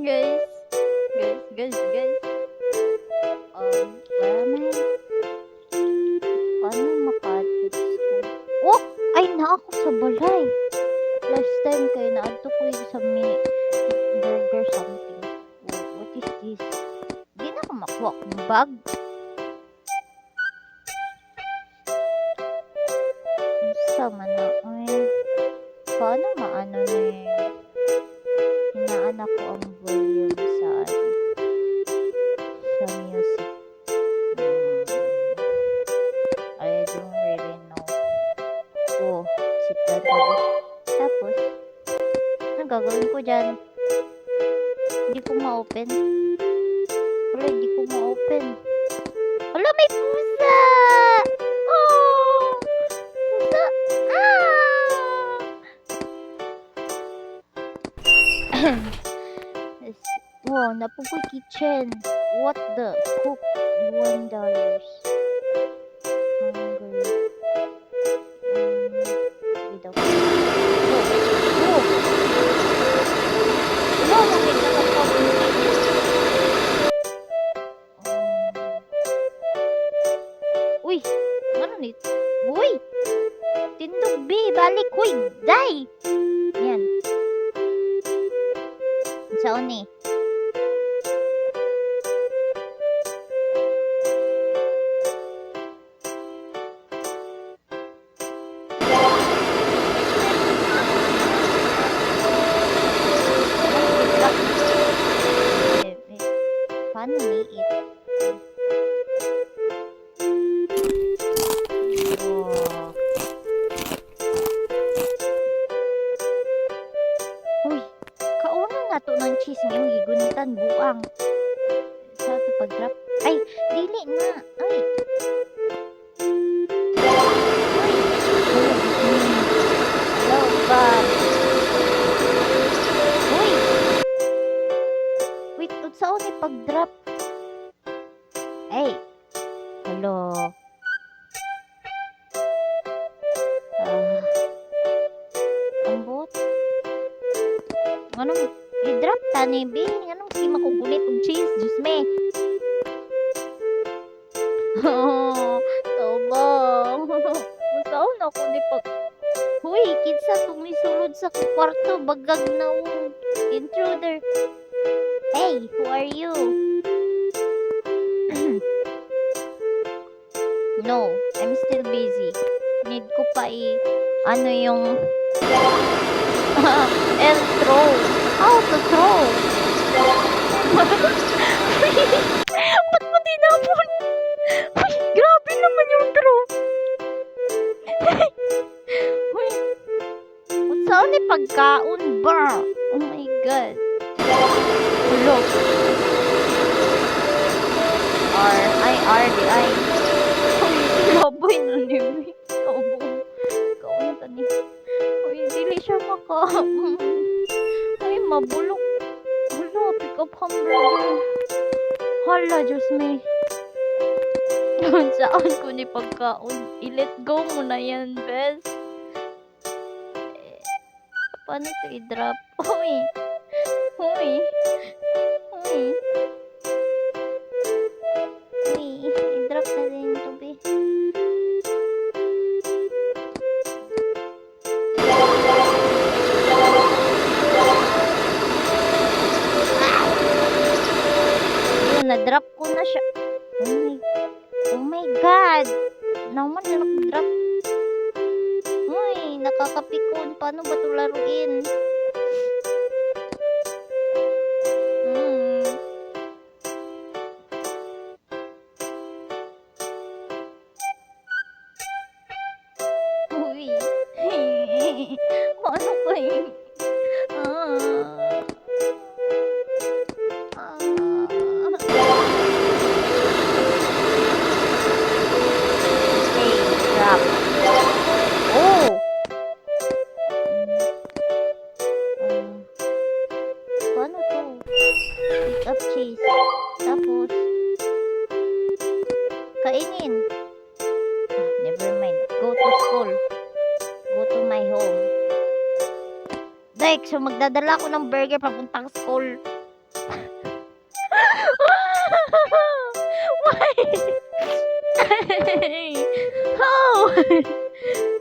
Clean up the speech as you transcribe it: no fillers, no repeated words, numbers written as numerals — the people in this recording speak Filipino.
Guys, guys. Where am I? Paano maka-adto sa school? Oh! Ay, naa ako sa balay. Last time kay naadto ko yung sa burger something. Oh, what is this? Di na ako makuha kong bag. Unsa man na? Ay, paano maano ni? Hinaan ako ang volume sa music. I don't really know. Oh, sit down ako. Tapos, anong gagawin ko dyan? Hindi ko ma-open. Wala, hindi ko ma-open. Wala, may pusa! Oh! Pusa! Ah! Wow, napupoy kitchen. What the? Cook $1. Hungry. Sige daw. Oh! Wala, mamit na kapag. Uy! Ano nit? Uy! Tindog B! Balik! Uy! Die! Yan. Saan ni? Paano ni-eat? Uy! Kauna na to ng cheese ngayong gigunitan buang. Sa ito pag-drop. Ay! Dili na! Ay! Hello, God! Uy! Wait, saan ni pag-drop? Ay! Hello! Ambot? Anong i-drop ta ni B? Anong si makugulit og cheese? Diyos me! Tabang! Saan ako ni pag... Huy! Kinsa tumisulod sa kwarto. Bagag na intruder. Hey! Who are you? No, I'm still busy. Need ko pa ano yung and throw. How to throw? Ba't mo tinapon? Uy, grabe naman yung throw. Uy, saan ni pagkaon ba? Oh my God. Hello. R-I-R-D-I. Laboy na ni Kauna tani. Uy, dili siya maka. Ay, mabulok. Hala, pick up hamburger. Hala, Diyos me. Saan ko ni pagkaon? I-let go mo na yan, bes. Paano ito i-drop? Uy. Uy. Uy. Uy, i-drop na din ito, be. Na-drop ko na siya. Oh my God! Naman na nag-drop. Uy, nakakapikon. Paano ba ito laruin? Uy. Paano kayo? Paano to? Pick up cheese. Tapos, kainin. Never mind. Go to school. Go to my home. Like, so magdadala ako ng burger papuntang school. Why? How?